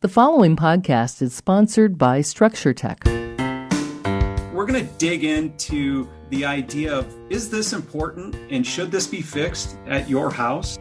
The following podcast is sponsored by Structure Tech. We're going to dig into the idea of, is this important and should this be fixed at your house?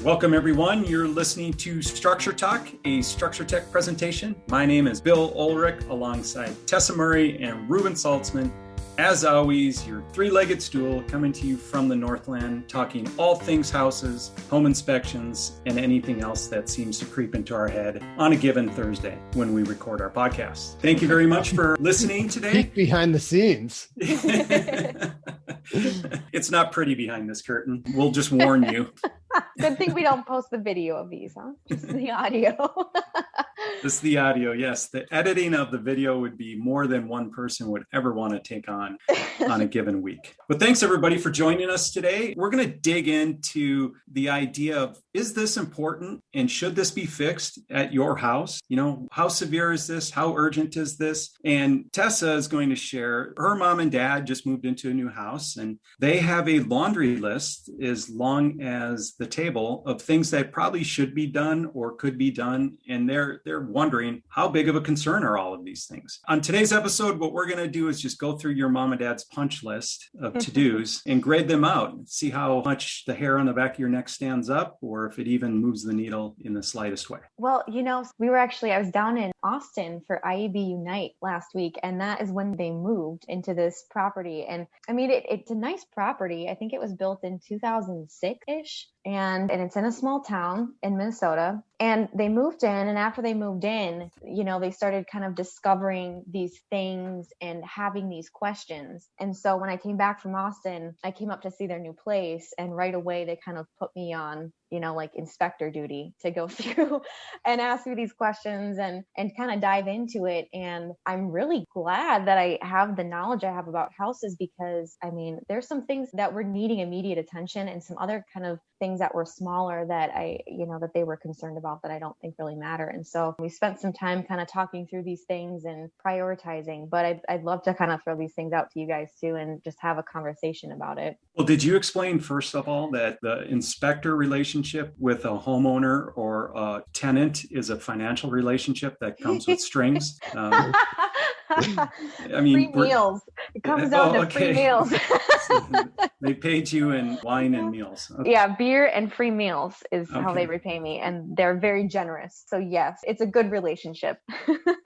Welcome, everyone. You're listening to Structure Talk, a Structure Tech presentation. My name is Bill Ulrich, alongside Tessa Murray and Reuben Saltzman. As always, your three-legged stool coming to you from the Northland, talking all things houses, home inspections, and anything else that seems to creep into our head on a given Thursday when we record our podcast. Thank you very much for listening today. Peek behind the scenes. It's not pretty behind this curtain. We'll just warn you. Good thing we don't post the video of these, huh? Just the audio. Just the audio, yes. The editing of the video would be more than one person would ever want to take on a given week. But thanks, everybody, for joining us today. We're going to dig into the idea of, is this important and should this be fixed at your house? You know, how severe is this? How urgent is this? And Tessa is going to share, her mom and dad just moved into a new house, and they have a laundry list as long as the table of things that probably should be done or could be done. And they're wondering, how big of a concern are all of these things? On today's episode, what we're going to do is just go through your mom and dad's punch list of to-dos and grade them out and see how much the hair on the back of your neck stands up, or if it even moves the needle in the slightest way. Well, you know, I was down in Austin for IEB Unite last week, and that is when they moved into this property. And I mean, it's a nice property. I think it was built in 2006-ish. And it's in a small town in Minnesota, and they moved in. And after they moved in, you know, they started kind of discovering these things and having these questions. And so when I came back from Austin, I came up to see their new place, and right away they kind of put me on, you know, like inspector duty to go through and ask me these questions and kind of dive into it. And I'm really glad that I have the knowledge I have about houses, because I mean, there's some things that were needing immediate attention and some other kind of things that were smaller that that they were concerned about that I don't think really matter. And so we spent some time kind of talking through these things and prioritizing, but I'd love to kind of throw these things out to you guys too and just have a conversation about it. Well, did you explain, first of all, that the inspector relationship with a homeowner or a tenant is a financial relationship that comes with strings? I mean, free meals. It comes down to free meals. They paid you in wine and meals. Okay. Yeah, beer and free meals is how they repay me, and they're very generous. So yes, it's a good relationship.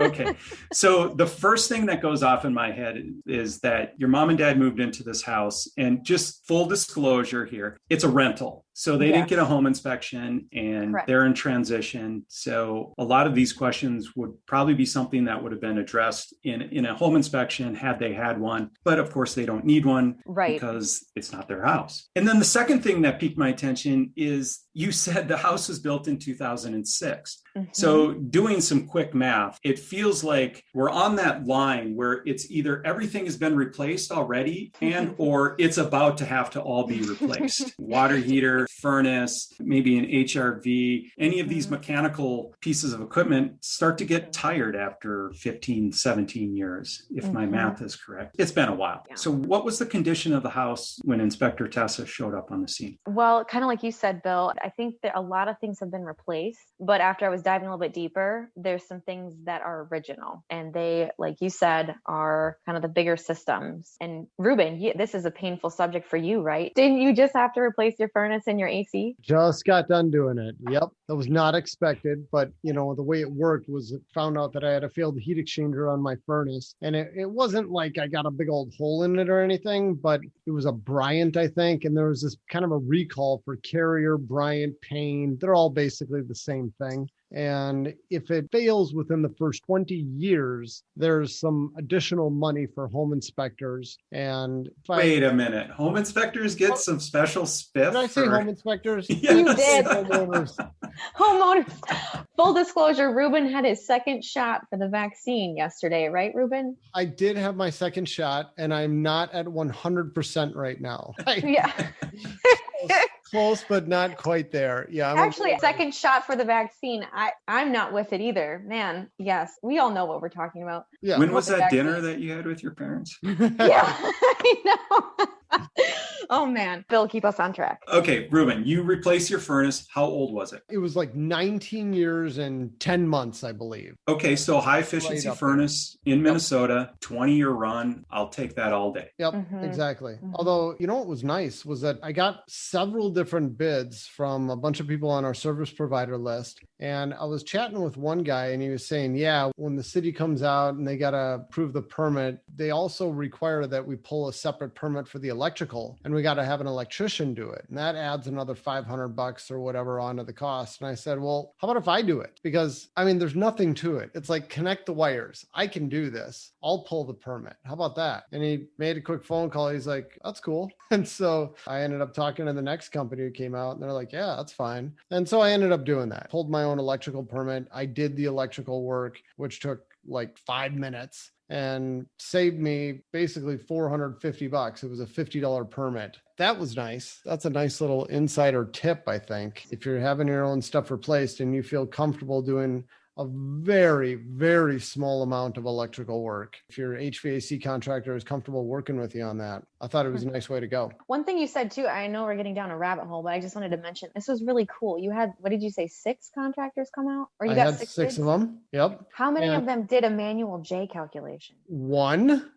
Okay. So the first thing that goes off in my head is that your mom and dad moved into this house, and just full disclosure here, it's a rental. So they didn't get a home inspection, and they're in transition. So a lot of these questions would probably be something that would have been addressed in a home inspection had they had one. But of course, they don't need one because it's not their house. And then the second thing that piqued my attention is you said the house was built in 2006. Mm-hmm. So doing some quick math, it feels like we're on that line where it's either everything has been replaced already and or it's about to have to all be replaced. Water heater, furnace, maybe an HRV, any of these mechanical pieces of equipment start to get tired after 15, 17 years, if my math is correct. It's been a while. Yeah. So what was the condition of the house when Inspector Tessa showed up on the scene? Well, kind of like you said, Bill, I think that a lot of things have been replaced, but after I was diving a little bit deeper, there's some things that are original, and they, like you said, are kind of the bigger systems. And Reuben, this is a painful subject for you, right? Didn't you just have to replace your furnace and your AC? Just got done doing it. Yep. That was not expected, but you know, the way it worked was it found out that I had a failed heat exchanger on my furnace, and it wasn't like I got a big old hole in it or anything, but it was a Bryant, I think. And there was this kind of a recall for Carrier, Bryant, Payne. They're all basically the same thing. And if it fails within the first 20 years, there's some additional money for home inspectors. And wait a minute, home inspectors get some special spiff? Did I say home inspectors? Yes. You did. Homeowners. Full disclosure, Reuben had his second shot for the vaccine yesterday, right, Reuben? I did have my second shot, and I'm not at 100% right now. Yeah. Close, but not quite there. Yeah. Actually, a second shot for the vaccine. I'm not with it either. Man, yes. We all know what we're talking about. Yeah. When was that dinner that you had with your parents? Yeah, I know. Oh man, Bill, keep us on track. Okay, Reuben, you replace your furnace. How old was it? It was like 19 years and 10 months, I believe. Okay, so high efficiency Right furnace in Minnesota, 20-year run. I'll take that all day. Yep, exactly. Although, you know what was nice was that I got several different bids from a bunch of people on our service provider list. And I was chatting with one guy and he was saying, yeah, when the city comes out and they got to approve the permit, they also require that we pull a separate permit for the electrical and we got to have an electrician do it. And that adds another $500 or whatever onto the cost. And I said, well, how about if I do it? Because I mean, there's nothing to it. It's like connect the wires. I can do this. I'll pull the permit. How about that? And he made a quick phone call. He's like, that's cool. And so I ended up talking to the next company who came out and they're like, yeah, that's fine. And so I ended up doing that. Pulled my own electrical permit. I did the electrical work, which took like 5 minutes and saved me basically $450. It was a $50 permit. That was nice. That's a nice little insider tip, I think. If you're having your own stuff replaced and you feel comfortable doing a very, very small amount of electrical work, if your HVAC contractor is comfortable working with you on that, I thought it was a nice way to go. One thing you said too, I know we're getting down a rabbit hole, but I just wanted to mention, this was really cool. You had, what did you say, 6 contractors come out? Or you got had 6 six bids? of them. Yep. How many of them did a manual J calculation? One.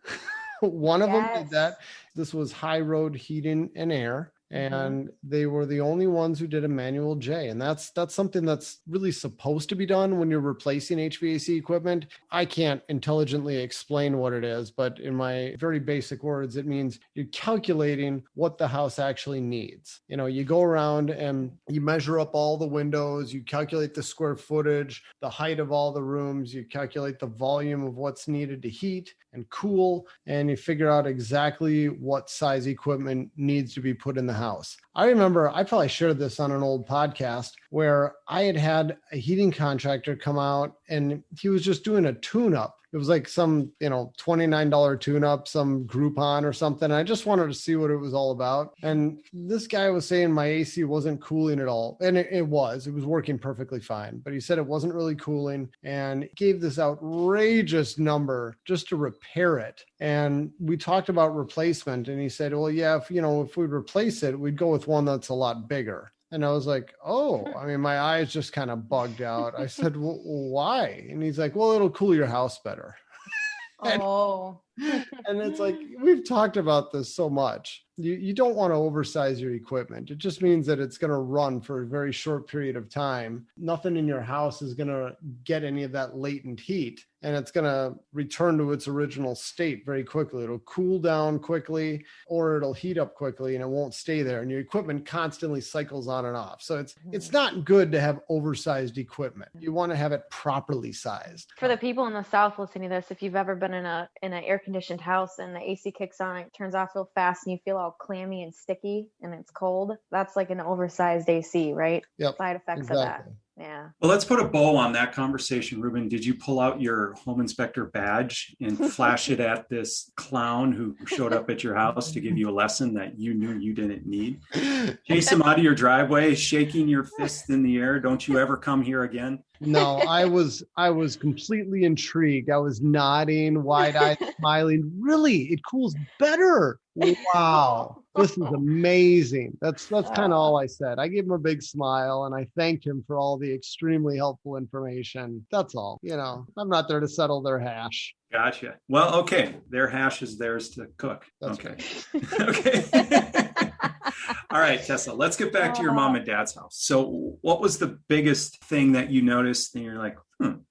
One of them Yes. did that. This was High Road Heating and Air. And they were the only ones who did a manual J. And that's something that's really supposed to be done when you're replacing HVAC equipment. I can't intelligently explain what it is, but in my very basic words, it means you're calculating what the house actually needs. You know, you go around and you measure up all the windows, you calculate the square footage, the height of all the rooms, you calculate the volume of what's needed to heat and cool, and you figure out exactly what size equipment needs to be put in the house. I remember I probably shared this on an old podcast where I had a heating contractor come out and he was just doing a tune-up. It was like some, $29 tune-up, some Groupon or something. I just wanted to see what it was all about. And this guy was saying my AC wasn't cooling at all. And it was working perfectly fine. But he said it wasn't really cooling and gave this outrageous number just to repair it. And we talked about replacement. And he said, well, yeah, if we'd replace it, we'd go with one that's a lot bigger. And I was like, oh, I mean, my eyes just kind of bugged out. I said, well, why? And he's like, well, it'll cool your house better. Oh. And it's like, we've talked about this so much. You don't want to oversize your equipment. It just means that it's going to run for a very short period of time. Nothing in your house is going to get any of that latent heat, and it's going to return to its original state very quickly. It'll cool down quickly, or it'll heat up quickly, and it won't stay there. And your equipment constantly cycles on and off. So it's not good to have oversized equipment. You want to have it properly sized. For the people in the South listening to this, if you've ever been in an air conditioned house and the AC kicks on, it turns off real fast and you feel all clammy and sticky and it's cold, that's like an oversized AC, right? Yep. Side effects of that. Yeah. Well, let's put a bow on that conversation. Reuben, did you pull out your home inspector badge and flash it at this clown who showed up at your house to give you a lesson that you knew you didn't need? Chase him out of your driveway, shaking your fist in the air. Don't you ever come here again? No, I was completely intrigued. I was nodding, wide-eyed, smiling. Really, it cools better. Wow, this is amazing. That's kind of all I said. I gave him a big smile and I thanked him for all the extremely helpful information. That's all. I'm not there to settle their hash. Gotcha. Well, okay. Their hash is theirs to cook. That's okay. Right. Okay. All right, Tessa, let's get back to your mom and dad's house. So what was the biggest thing that you noticed and you're like,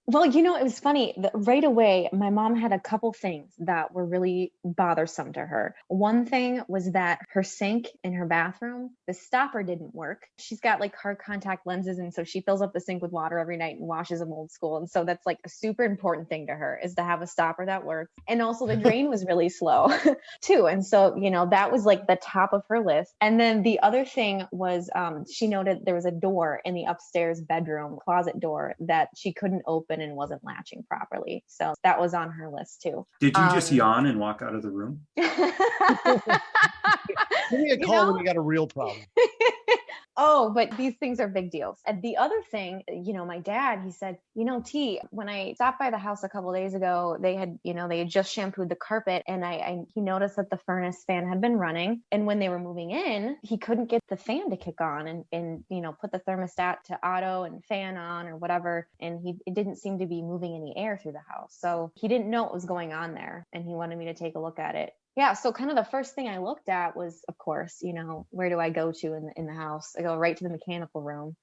Well, it was funny. Right away, my mom had a couple things that were really bothersome to her. One thing was that her sink in her bathroom, the stopper didn't work. She's got like hard contact lenses. And so she fills up the sink with water every night and washes them old school. And so that's like a super important thing to her, is to have a stopper that works. And also the drain was really slow too. And so, that was like the top of her list. And then the other thing was she noted there was a door in the upstairs bedroom closet door that she couldn't open and wasn't latching properly. So that was on her list too. Did you just yawn and walk out of the room? Give me a call when you got a real problem. Oh, but these things are big deals. And the other thing, my dad, he said, T, when I stopped by the house a couple of days ago, they had just shampooed the carpet, and he noticed that the furnace fan had been running. And when they were moving in, he couldn't get the fan to kick on and put the thermostat to auto and fan on or whatever. And it didn't seem to be moving any air through the house. So he didn't know what was going on there, and he wanted me to take a look at it. Yeah. So kind of the first thing I looked at was, of course, where do I go to in the house? I go right to the mechanical room,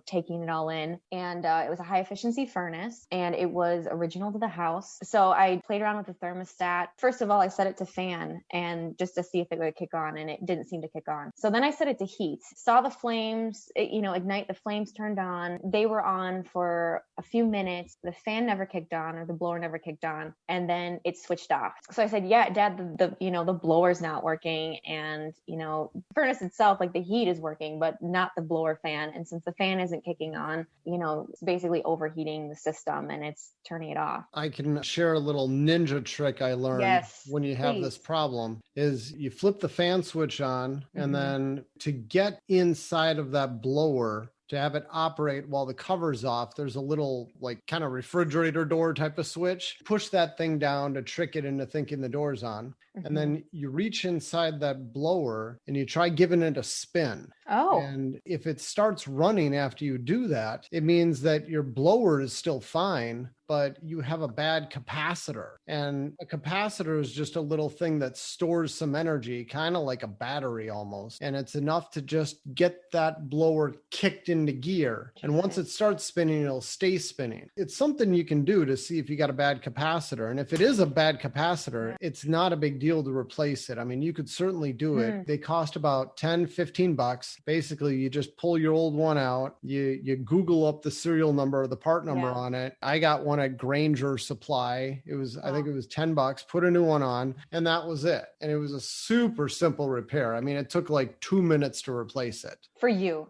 taking it all in. And it was a high efficiency furnace, and it was original to the house. So I played around with the thermostat. First of all, I set it to fan and just to see if it would kick on, and it didn't seem to kick on. So then I set it to heat, saw the flames, ignite, the flames turned on. They were on for a few minutes. The fan never kicked on, or the blower never kicked on. And then it switched off. So I said, yeah, Dad, the blower's not working, and the furnace itself, like the heat is working, but not the blower fan. And since the fan isn't kicking on, it's basically overheating the system, and it's turning it off. I can share a little ninja trick I learned when you have this problem. Is you flip the fan switch on, and then to get inside of that blower, to have it operate while the cover's off, there's a little like kind of refrigerator door type of switch. Push that thing down to trick it into thinking the door's on. And then you reach inside that blower and you try giving it a spin. Oh. And if it starts running after you do that, it means that your blower is still fine, but you have a bad capacitor. And a capacitor is just a little thing that stores some energy, kind of like a battery almost. And it's enough to just get that blower kicked into gear. And once it starts spinning, it'll stay spinning. It's something you can do to see if you got a bad capacitor. And if it is a bad capacitor, it's not a big deal to replace it. I mean, you could certainly do it. They cost about $10-15. Basically, you just pull your old one out, you Google up the serial number or the part number on it. I got one at Granger Supply. It was, I think it was $10, put a new one on, and that was it. And it was a super simple repair. I mean, it took like 2 minutes to replace it. For you.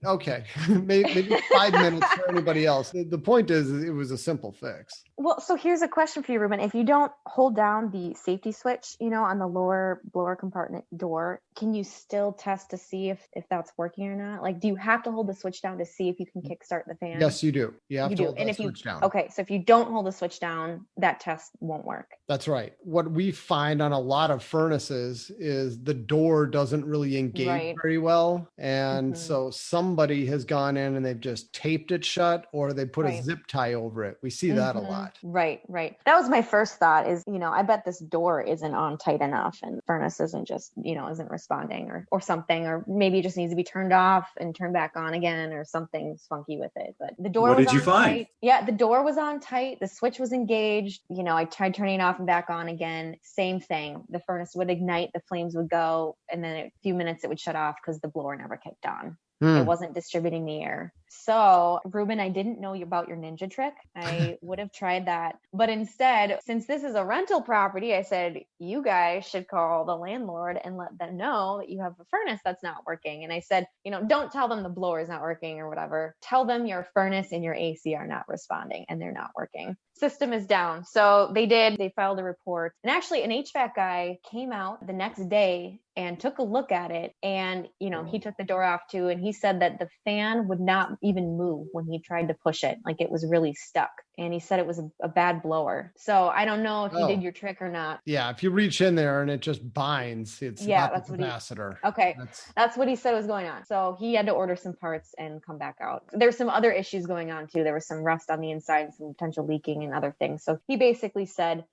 Okay. maybe 5 minutes for anybody else. The point is, it was a simple fix. Well, so here's a question for you, Reuben. If you don't hold down the safety switch, on the lower blower compartment door, can you still test to see if that's working or not? Like, do you have to hold the switch down to see if you can kickstart the fan? Yes, you do. You have to hold the switch down. Okay, so if you don't hold the switch down, that test won't work. That's right. What we find on a lot of furnaces is the door doesn't really engage very well. And so somebody has gone in and they've just taped it shut, or they put a zip tie over it. We see that a lot. Right. That was my first thought is, I bet this door isn't on tight enough, and the furnace isn't just, isn't responding or something, or maybe it just needs to be turned off and turned back on again, or something's funky with it. But the door was on tight. What did you find? Tight. Yeah, the door was on tight. The switch was engaged. I tried turning it off and back on again. Same thing. The furnace would ignite, the flames would go, and then in a few minutes it would shut off because the blower never kicked on. It wasn't distributing the air. So, Reuben, I didn't know about your ninja trick. I would have tried that. But instead, since this is a rental property, I said, you guys should call the landlord and let them know that you have a furnace that's not working. And I said, don't tell them the blower is not working or whatever. Tell them your furnace and your AC are not responding and they're not working. System is down. So they filed a report. And actually, an HVAC guy came out the next day and took a look at it. And, he took the door off too. And he said that the fan would not even move when he tried to push it. Like it was really stuck. And he said it was a bad blower. So I don't know if you did your trick or not. Yeah. If you reach in there and it just binds, it's not the capacitor. That's what he said was going on. So he had to order some parts and come back out. There's some other issues going on too. There was some rust on the inside, some potential leaking and other things. So he basically said,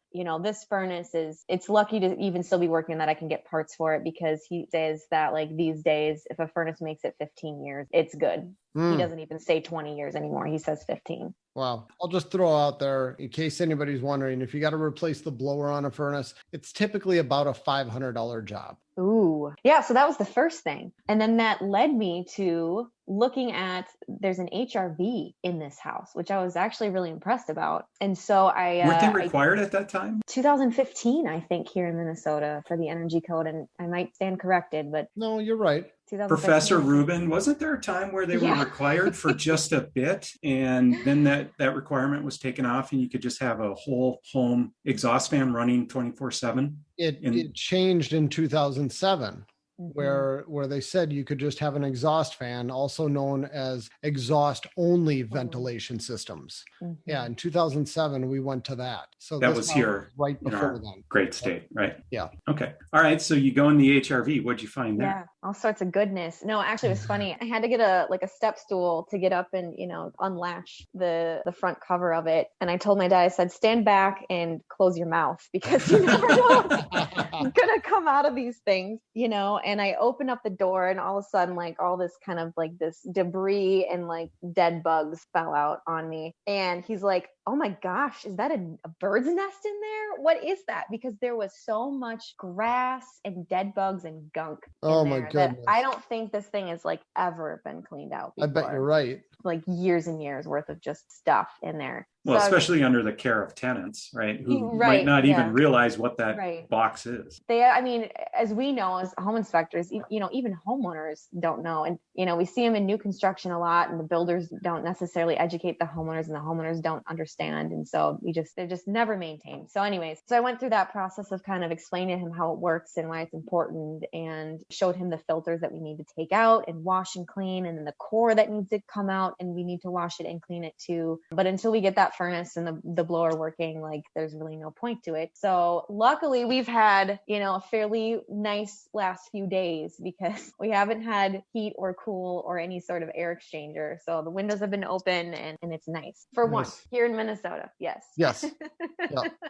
this furnace it's lucky to even still be working, that I can get parts for it, because he says that like these days, if a furnace makes it 15 years, it's good. He doesn't even say 20 years anymore. He says 15. Wow. I'll just throw out there, in case anybody's wondering, if you got to replace the blower on a furnace, it's typically about a $500 job. Ooh. Yeah. So that was the first thing. And then that led me to looking at, there's an HRV in this house, which I was actually really impressed about. And so weren't they required at that time? 2015, I think, here in Minnesota for the energy code. And I might stand corrected, but no, you're right. Professor Reuben, wasn't there a time where they were required for just a bit, and then that requirement was taken off and you could just have a whole home exhaust fan running 24/7? It changed in 2007. where they said you could just have an exhaust fan, also known as exhaust only ventilation systems. Yeah, in 2007 we went to that. So that this was here right in before our then. great state, right? Yeah. Okay. All right. So you go in the HRV. What'd you find there? Yeah, all sorts of goodness. No, actually, it was funny. I had to get a step stool to get up and unlatch the front cover of it. And I told my dad, I said, stand back and close your mouth because you never know what's gonna come out of these things, And I opened up the door, and all of a sudden, like all this kind of like this debris and like dead bugs fell out on me. And he's like, oh my gosh, is that a bird's nest in there? What is that? Because there was so much grass and dead bugs and gunk in there that I don't think this thing has like ever been cleaned out before. I bet you're right. Like years and years worth of just stuff in there. Well, especially under the care of tenants, right? Who right, might not even realize what that box is. As we know, as home inspectors, even homeowners don't know. And, we see them in new construction a lot, and the builders don't necessarily educate the homeowners, and the homeowners don't understand. And so they're just never maintained. So anyways, I went through that process of kind of explaining to him how it works and why it's important, and showed him the filters that we need to take out and wash and clean, and then the core that needs to come out, and we need to wash it and clean it too. But until we get that furnace and the blower working, like there's really no point to it. So luckily we've had, a fairly nice last few days because we haven't had heat or cool or any sort of air exchanger. So the windows have been open and it's nice for once here in Minnesota. Yes. Yes.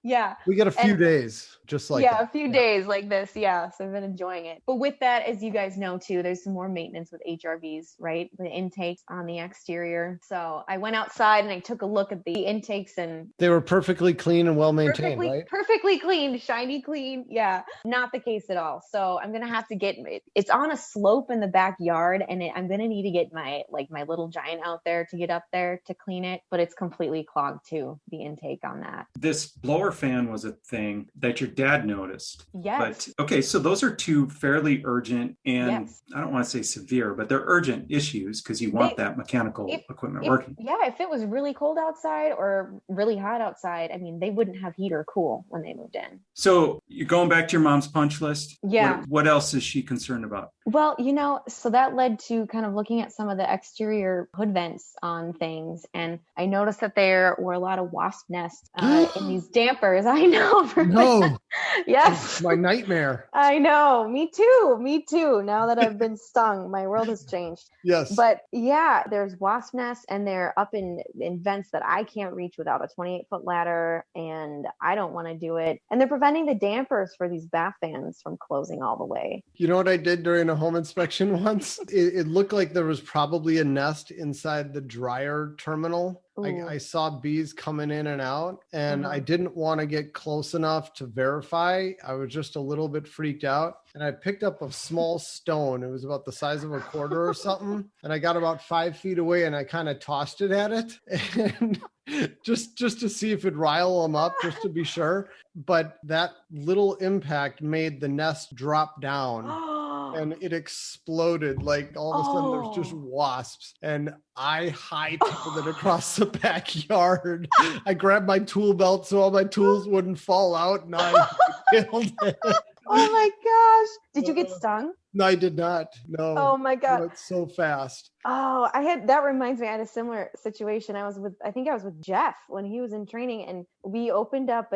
Yeah. We get a few days just like that. A few days like this. Yeah. So I've been enjoying it. But with that, as you guys know too, there's some more maintenance with HRVs, right? The intakes on the exterior. So I went outside and I took a look at the intakes, and they were perfectly clean and well maintained, right? Perfectly clean, shiny clean. Yeah, not the case at all. So I'm gonna have to it's on a slope in the backyard, and I'm gonna need to get my little giant out there to get up there to clean it. But it's completely clogged too, the intake on that. This blower fan was a thing that your dad noticed. Yes. But okay, so those are two fairly urgent and I don't want to say severe, but they're urgent issues because you want that mechanical equipment working. Yeah, if it was really cold outside or really hot outside, they wouldn't have heat or cool when they moved in. So you're going back to your mom's punch list? Yeah. What else is she concerned about? Well, so that led to kind of looking at some of the exterior hood vents on things. And I noticed that there were a lot of wasp nests in these dampers. I know. No. Yes. My nightmare. I know. Me too. Now that I've been stung, my world has changed. Yes. But yeah, there's wasp nests, and they're up in vents that I can't reach without a 28-foot ladder, and I don't want to do it. And they're preventing the dampers for these bath fans from closing all the way. You know what I did during a home inspection once? It looked like there was probably a nest inside the dryer terminal. I saw bees coming in and out, and I didn't want to get close enough to verify. I was just a little bit freaked out, and I picked up a small stone. It was about the size of a quarter or something, and I got about 5 feet away, and I kind of tossed it at it, and just to see if it'd rile them up, just to be sure. But that little impact made the nest drop down. And it exploded. Like all of a sudden there's just wasps, and I hightailed it across the backyard. I grabbed my tool belt so all my tools wouldn't fall out, and I killed it. Oh my gosh. Did you get stung? No, I did not. No. Oh my God. It went so fast. Oh, that reminds me, I had a similar situation. I think I was with Jeff when he was in training, and I opened up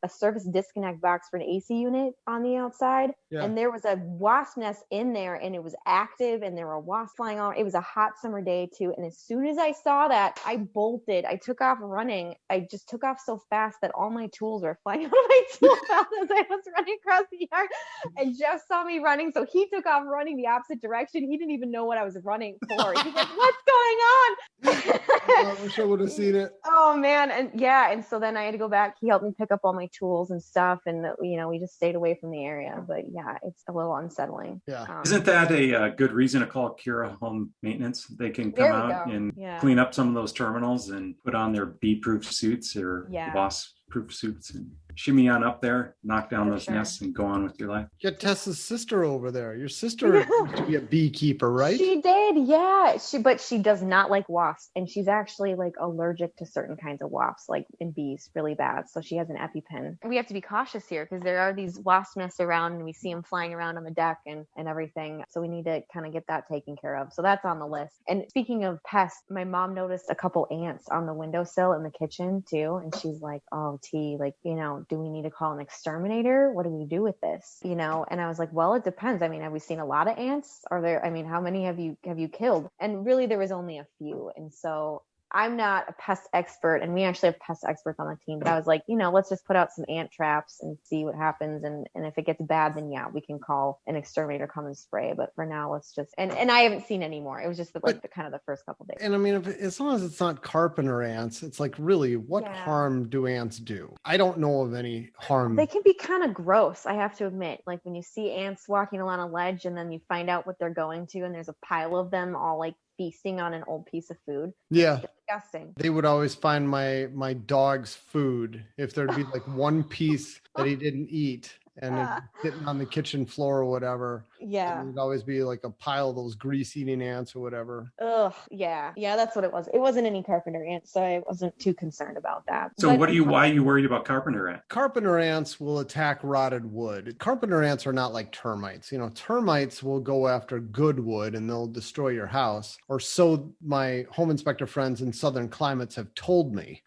a service disconnect box for an AC unit on the outside. Yeah. And there was a wasp nest in there, and it was active, and there were wasps flying all. It was a hot summer day too. And as soon as I saw that, I bolted. I took off running. I just took off so fast that all my tools were flying out of my tool belt as I was running across the yard. And Jeff saw me running, so he took off running the opposite direction. He didn't even know what I was running for. He's like, "What's going on?" I wish I would have seen it. Oh man. And so then I had to go back. He helped me pick up all my tools and stuff, and we just stayed away from the area. But yeah, it's a little unsettling. Yeah. Isn't that a good reason to call Kira Home Maintenance? They can come out and clean up some of those terminals and put on their bee-proof suits or wasp-proof suits and shimmy on up there, knock down For those sure. nests, and go on with your life. Get Tessa's sister over there. Your sister used to be a beekeeper, right? She did, yeah. But she does not like wasps, and she's actually like allergic to certain kinds of wasps, like in bees, really bad. So she has an EpiPen. We have to be cautious here because there are these wasp nests around, and we see them flying around on the deck and everything. So we need to kind of get that taken care of. So that's on the list. And speaking of pests, my mom noticed a couple ants on the windowsill in the kitchen too, and she's like, "Oh, T, like, do we need to call an exterminator? What do we do with this?" And I was like, "Well, it depends. I mean, have we seen a lot of ants? How many have you killed?" And really, there was only a few. And so I'm not a pest expert, and we actually have pest experts on the team, but I was like, let's just put out some ant traps and see what happens. And if it gets bad, then yeah, we can call an exterminator, come and spray. But for now, let's just, and I haven't seen any more. It was just the kind of the first couple days. And I mean, as long as it's not carpenter ants, it's like, really, what harm do ants do? I don't know of any harm. They can be kind of gross, I have to admit. Like when you see ants walking along a ledge and then you find out what they're going to, and there's a pile of them all like feasting on an old piece of food. Yeah. It's disgusting. They would always find my dog's food if there'd be like one piece that he didn't eat and it's sitting on the kitchen floor or whatever. Yeah. It'd always be like a pile of those grease-eating ants or whatever. Ugh. Yeah. Yeah, that's what it was. It wasn't any carpenter ants, so I wasn't too concerned about that. So why are you worried about carpenter ants? Carpenter ants will attack rotted wood. Carpenter ants are not like termites. Termites will go after good wood and they'll destroy your house, or so my home inspector friends in southern climates have told me.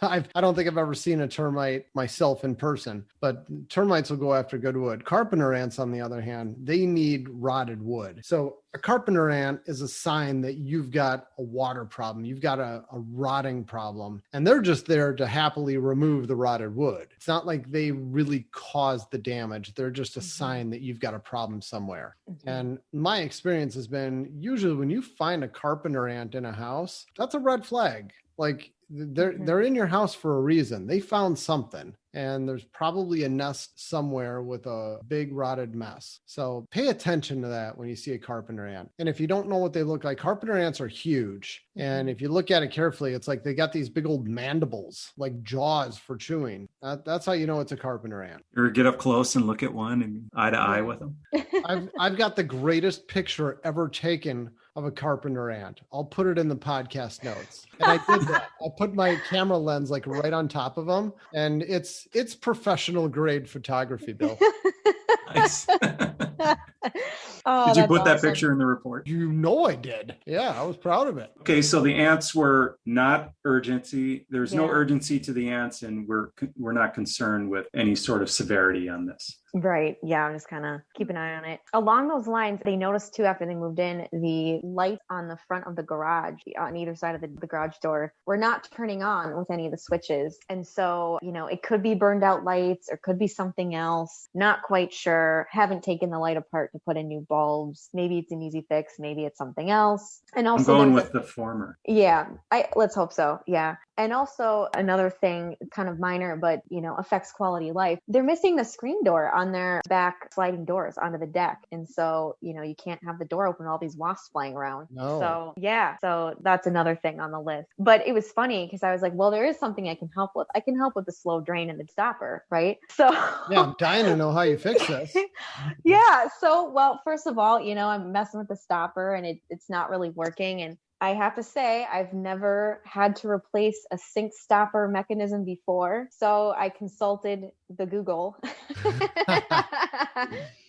I don't think I've ever seen a termite myself in person, but termites will go after good wood. Carpenter ants, on the other hand, they need rotted wood. So a carpenter ant is a sign that you've got a water problem. You've got a rotting problem, and they're just there to happily remove the rotted wood. It's not like they really caused the damage. They're just a sign that you've got a problem somewhere. And my experience has been, usually when you find a carpenter ant in a house, that's a red flag. Like, they're in your house for a reason. They found something, and there's probably a nest somewhere with a big rotted mess. So pay attention to that when you see a carpenter ant. And if you don't know what they look like, carpenter ants are huge. And if you look at it carefully, it's like they got these big old mandibles, like jaws for chewing. That's how you know it's a carpenter ant. Or get up close and look at one and eye to eye with them. I've got the greatest picture ever taken of a carpenter ant. I'll put it in the podcast notes. And I did that. I put my camera lens like right on top of them, and it's professional grade photography, Bill. Nice. Oh, did you put that awesome. picture in the report? I did. Yeah, I was proud of it. Okay, so the ants were not urgency. There's no Yeah. urgency to the ants, and we're not concerned with any sort of severity on this. Right. Yeah. I'm just kind of keep an eye on it. Along those lines, they noticed too, after they moved in, the lights on the front of the garage on either side of the garage door were not turning on with any of the switches. And so, it could be burned out lights or could be something else. Not quite sure. Haven't taken the light apart to put in new bulbs. Maybe it's an easy fix. Maybe it's something else. And also I'm going with the former. Yeah, let's hope so. Yeah. And also another thing, kind of minor, but affects quality of life. They're missing the screen door on their back sliding doors onto the deck. And so, you can't have the door open, all these wasps flying around. No. So yeah, so that's another thing on the list. But it was funny because I was like, well, there is something I can help with. I can help with the slow drain and the stopper, right? So Yeah, I'm dying to know how you fix this. yeah. So, well, first of all, I'm messing with the stopper and it's not really working. And I have to say, I've never had to replace a sink stopper mechanism before. So I consulted the Google.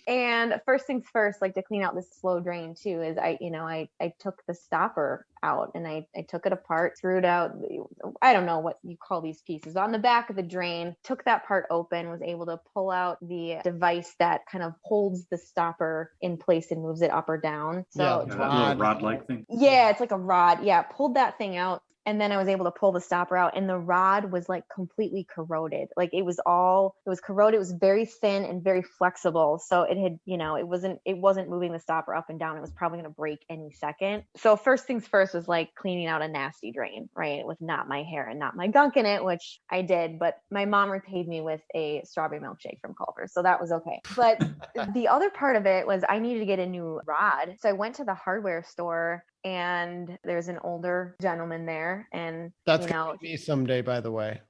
And first things first, like to clean out this slow drain too, is I took the stopper out and I took it apart, threw it out. I don't know what you call these pieces on the back of the drain, took that part open, was able to pull out the device that kind of holds the stopper in place and moves it up or down. So Yeah, that little rod-like thing. yeah, it's like a rod. Yeah, pulled that thing out. And then I was able to pull the stopper out, and the rod was like completely corroded. Like it was corroded. It was very thin and very flexible. So it had, it wasn't moving the stopper up and down. It was probably going to break any second. So first things first was like cleaning out a nasty drain, right? With not my hair and not my gunk in it, which I did. But my mom repaid me with a strawberry milkshake from Culver's. So that was okay. But the other part of it was I needed to get a new rod. So I went to the hardware store, and there's an older gentleman there, and That's gonna be me someday, by the way.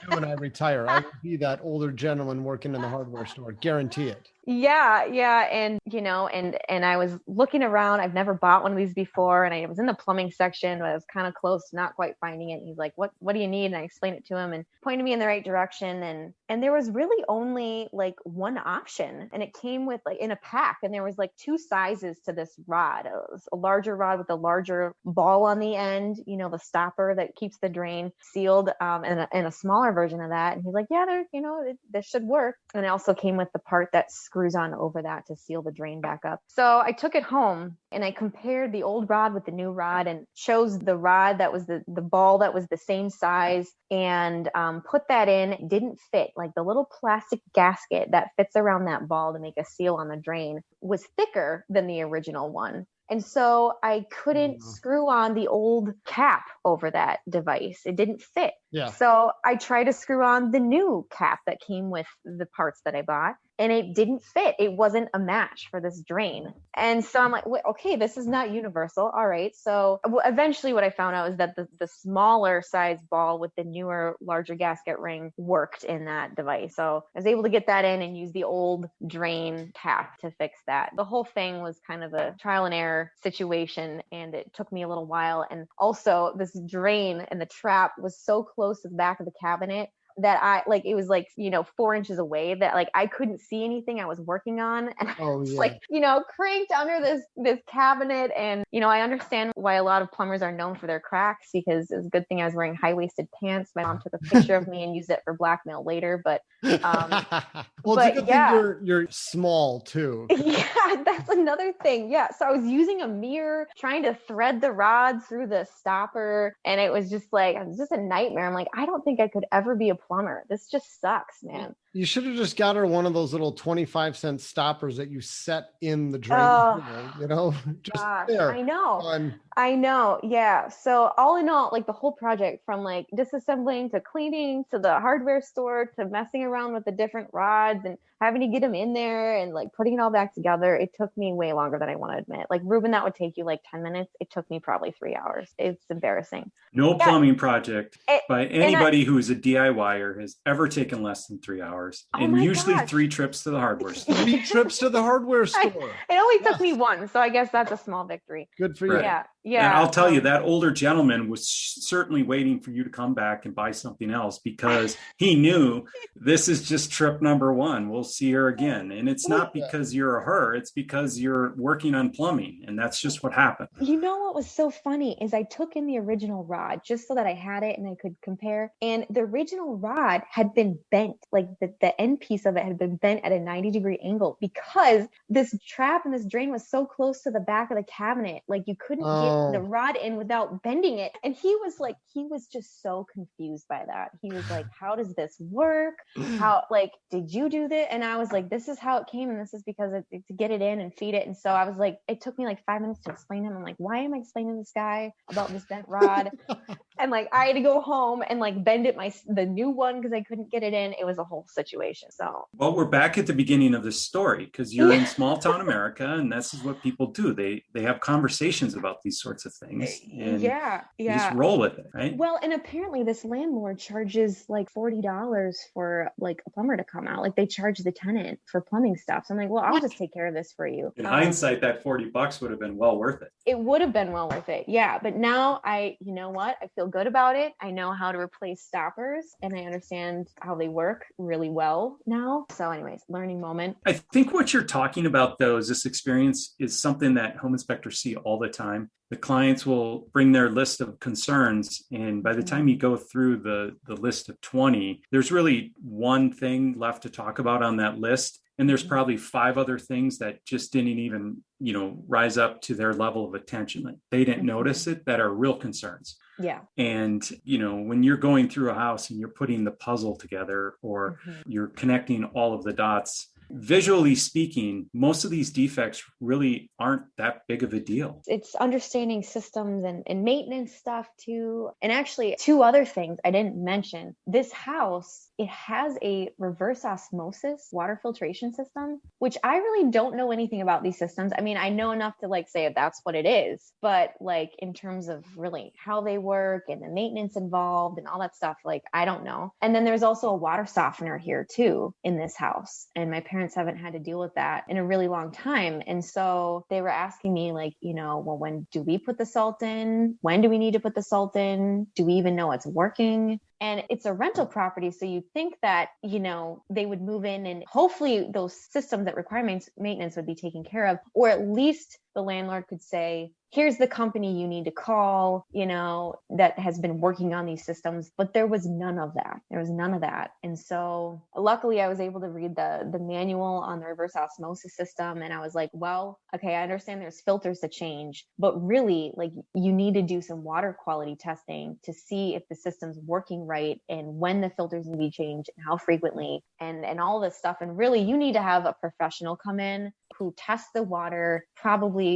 when I retire, I will be that older gentleman working in the hardware store. Guarantee it. Yeah. And, and I was looking around. I've never bought one of these before. And I was in the plumbing section, but I was kind of close to not quite finding it. And he's like, what do you need? And I explained it to him and pointed me in the right direction. And there was really only like one option. And it came with like in a pack. And there was like two sizes to this rod. It was a larger rod with a larger ball on the end, the stopper that keeps the drain sealed, and a smaller version of that. And he's like, yeah, this should work. And it also came with the part that screws on over that to seal the drain back up. So I took it home and I compared the old rod with the new rod and chose the rod that was the ball that was the same size and put that in. It didn't fit. Like the little plastic gasket that fits around that ball to make a seal on the drain was thicker than the original one. And so I couldn't screw on the old cap over that device. It didn't fit. Yeah. So I tried to screw on the new cap that came with the parts that I bought, and it didn't fit. It wasn't a match for this drain. And so I'm like, wait, okay, this is not universal. All right. So eventually what I found out is that the smaller size ball with the newer, larger gasket ring worked in that device. So I was able to get that in and use the old drain cap to fix that. The whole thing was kind of a trial and error situation, and it took me a little while. And also this drain and the trap was so close to the back of the cabinet that it was 4 inches away, that like I couldn't see anything I was working on. And I was cranked under this cabinet. And, I understand why a lot of plumbers are known for their cracks, because it was a good thing I was wearing high-waisted pants. My mom took a picture of me and used it for blackmail later. But, well, it's a good thing you're small too. Yeah, that's another thing. Yeah. So I was using a mirror, trying to thread the rod through the stopper. And it was just a nightmare. I'm like, I don't think I could ever be a plumber. This just sucks, man. You should have just got her one of those little 25-cent stoppers that you set in the drain. Just gosh, there. I know. Yeah. So all in all, the whole project, from disassembling to cleaning to the hardware store to messing around with the different rods and having to get them in there and putting it all back together, it took me way longer than I want to admit. Reuben, that would take you 10 minutes. It took me probably 3 hours. It's embarrassing. No plumbing project by anybody who is a DIYer has ever taken less than 3 hours. And usually 3 trips to the hardware store. 3 trips to the hardware store. It only took me 1. So I guess that's a small victory. Good for you. Right. Yeah. And I'll tell you, that older gentleman was certainly waiting for you to come back and buy something else, because he knew this is just trip number 1. We'll see her again. And it's not because you're a her, it's because you're working on plumbing. And that's just what happened. You know what was so funny is I took in the original rod just so that I had it and I could compare. And the original rod had been bent, the end piece of it had been bent at a 90-degree angle, because this trap and this drain was so close to the back of the cabinet. You couldn't get the rod in without bending it. And he was just so confused by that. He was like, how does this work? How, did you do this? And I was like, this is how it came. And this is because to get it in and feed it. And so I was like, it took me 5 minutes to explain to him. I'm like, why am I explaining this guy about this bent rod? And I had to go home and bend it the new one because I couldn't get it in. It was a whole situation. So, well, we're back at the beginning of this story, because you're in small town America, and this is what people do. They have conversations about these sorts of things, and you just roll with it, right? Well, and apparently this landlord charges $40 for a plumber to come out. They charge the tenant for plumbing stuff. So I'm like, well, I'll just take care of this for you. In hindsight, that $40 would have been well worth it. It would have been well worth it. Yeah. But now you know what? I feel good about it. I know how to replace stoppers, and I understand how they work really well now. So anyways, learning moment. I think what you're talking about, though, is this experience is something that home inspectors see all the time. The clients will bring their list of concerns, and by the time you go through the list of 20, there's really one thing left to talk about on that list. And there's probably 5 other things that just didn't even, rise up to their level of attention. They didn't notice it, that are real concerns. Yeah. And, when you're going through a house and you're putting the puzzle together, or you're connecting all of the dots, visually speaking, most of these defects really aren't that big of a deal. It's understanding systems and maintenance stuff too. And actually, two other things I didn't mention. This house, it has a reverse osmosis water filtration system, which I really don't know anything about these systems. I mean, I know enough to like say if that's what it is, but like in terms of really how they work and the maintenance involved and all that stuff, like I don't know. And then there's also a water softener here too in this house. And my parents haven't had to deal with that in a really long time. And so they were asking me like, well, when do we put the salt in? When do we need to put the salt in? Do we even know it's working? And it's a rental property. So you'd think that, they would move in and hopefully those systems that require maintenance would be taken care of, or at least the landlord could say, here's the company you need to call, that has been working on these systems. But there was none of that. And so luckily I was able to read the manual on the reverse osmosis system. And I was like, well, okay, I understand there's filters to change, but really like you need to do some water quality testing to see if the system's working right and when the filters need to be changed and how frequently and all this stuff. And really you need to have a professional come in who tests the water, probably,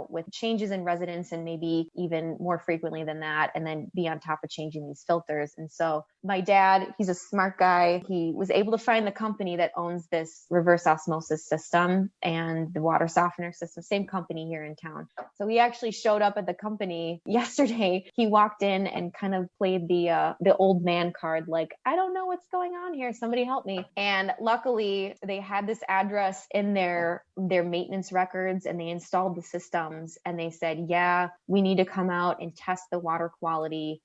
with changes in residence and maybe even more frequently than that, and then be on top of changing these filters. And so my dad, he's a smart guy. He was able to find the company that owns this reverse osmosis system and the water softener system, same company here in town. So he actually showed up at the company yesterday. He walked in and kind of played the old man card, like, I don't know what's going on here. Somebody help me. And luckily they had this address in their maintenance records and they installed the systems and they said, yeah, we need to come out and test the water quality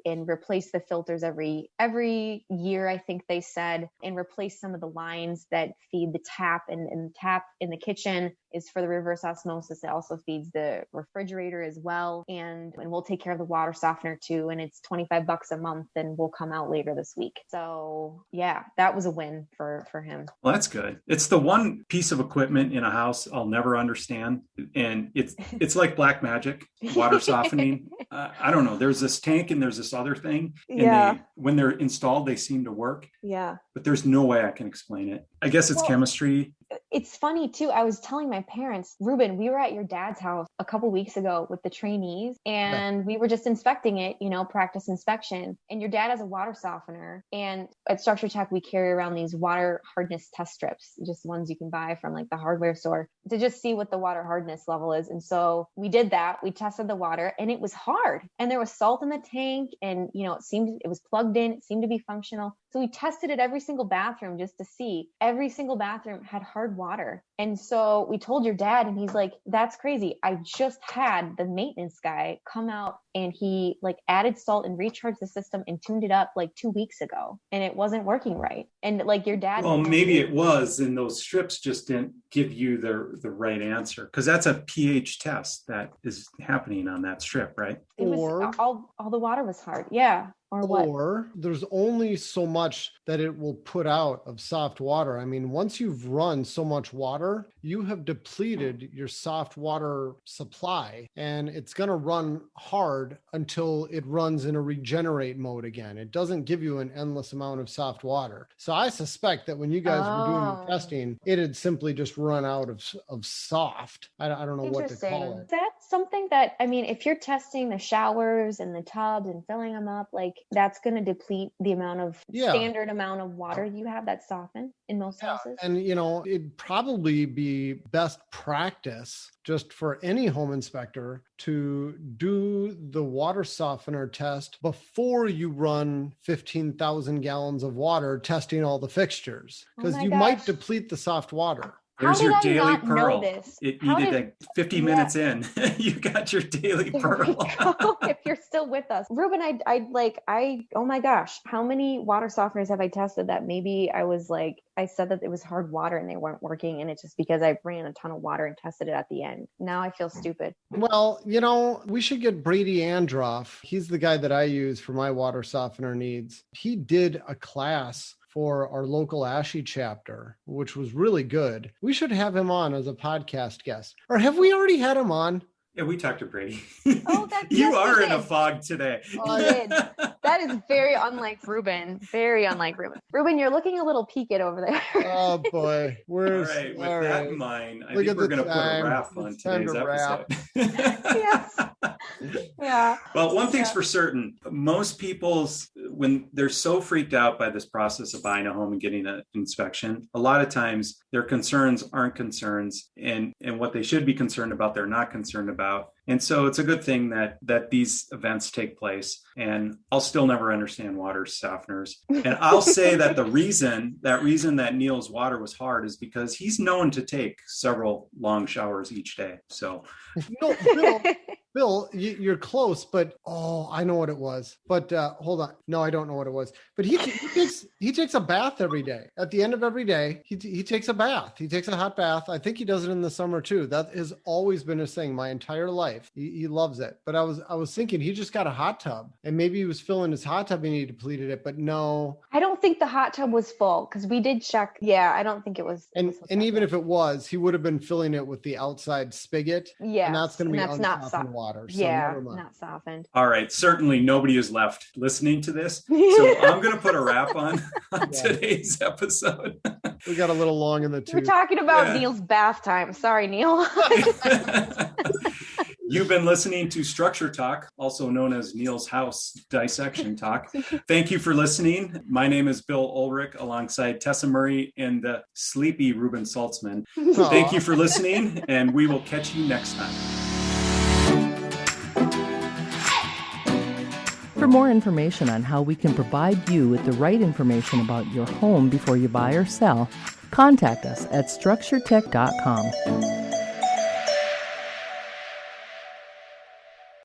and replace the filters every year, I think they said, and replace some of the lines that feed the tap, and the tap in the kitchen is for the reverse osmosis. It also feeds the refrigerator as well. And we'll take care of the water softener too. And it's $25 a month and we'll come out later this week. So yeah, that was a win for him. Well, that's good. It's the one piece of equipment in a house I'll never understand. And it's like black magic, water softening. I don't know. There's this tank and there's this other thing. And when they're installed, they seem to work. Yeah. But there's no way I can explain it. I guess it's chemistry. It's funny too. I was telling my parents, Reuben, we were at your dad's house a couple weeks ago with the trainees and we were just inspecting it, practice inspection. And your dad has a water softener. And at Structure Tech, we carry around these water hardness test strips, just ones you can buy from like the hardware store to just see what the water hardness level is. And so we did that. We tested the water and it was hard and there was salt in the tank and, it was plugged in. It seemed to be functional. So we tested it every single bathroom just to see. Every single bathroom had hard water. And so we told your dad and he's like, that's crazy. I just had the maintenance guy come out and he like added salt and recharged the system and tuned it up like 2 weeks ago and it wasn't working right. And like your dad. Well, maybe it was, and those strips just didn't give you the right answer because that's a pH test that is happening on that strip, right? It was all the water was hard. Yeah. Or there's only so much that it will put out of soft water. I mean, once you've run so much water, you have depleted your soft water supply and it's going to run hard until it runs in a regenerate mode again. It doesn't give you an endless amount of soft water. So I suspect that when you guys were doing the testing, it had simply just run out of soft. I don't know what to call it. That's something that, I mean, if you're testing the showers and the tubs and filling them up, like that's going to deplete the amount of standard amount of water you have that's softened in most houses. And, it'd probably be best practice just for any home inspector to do the water softener test before you run 15,000 gallons of water testing all the fixtures, because you might deplete the soft water. There's your daily pearl. It needed like 50 minutes in. You got your daily pearl. If you're still with us. Reuben, oh my gosh, how many water softeners have I tested that maybe I said that it was hard water and they weren't working and it's just because I ran a ton of water and tested it at the end. Now I feel stupid. Well, we should get Brady Androff. He's the guy that I use for my water softener needs. He did a class for our local ASHI chapter, which was really good. We should have him on as a podcast guest. Or have we already had him on? Yeah, we talked to Brady. Oh, that's You yes, are we in a did. fog today. Oh, I did. That is very unlike Reuben. Very unlike Reuben. Reuben, you're looking a little peaked over there. Oh boy, All right. With that in mind, I Look think at we're the going to put a time. wrap on It's time today's to wrap. episode. Yes. Yeah. Well, one thing's Yeah. for certain, most people's, when they're so freaked out by this process of buying a home and getting an inspection, a lot of times their concerns aren't concerns, and what they should be concerned about, they're not concerned about. And so it's a good thing that these events take place. And I'll still never understand water softeners. And I'll say that the reason that Neil's water was hard is because he's known to take several long showers each day. So No, Bill, you're close, but I know what it was. But hold on, no, I don't know what it was. But he takes a bath every day. At the end of every day, he takes a bath. He takes a hot bath. I think he does it in the summer too. That has always been his thing my entire life. He loves it. But I was thinking he just got a hot tub, and maybe he was filling his hot tub and he depleted it. But no, I don't think the hot tub was full because we did check. Yeah, I don't think it was. and even if it was, he would have been filling it with the outside spigot. Yeah, and that's going to be that's not unsoftened water. So yeah, never mind. not softened. all right, certainly nobody is left listening to this. So I'm going to put a wrap on today's episode. We got a little long in the We're tooth. talking about Yeah. Neil's bath time. Sorry, Neil. You've been listening to Structure Talk, also known as Neil's House Dissection Talk. Thank you for listening. My name is Bill Ulrich alongside Tessa Murray and the sleepy Reuben Saltzman. Thank you for listening, and we will catch you next time. For more information on how we can provide you with the right information about your home before you buy or sell, contact us at structuretech.com.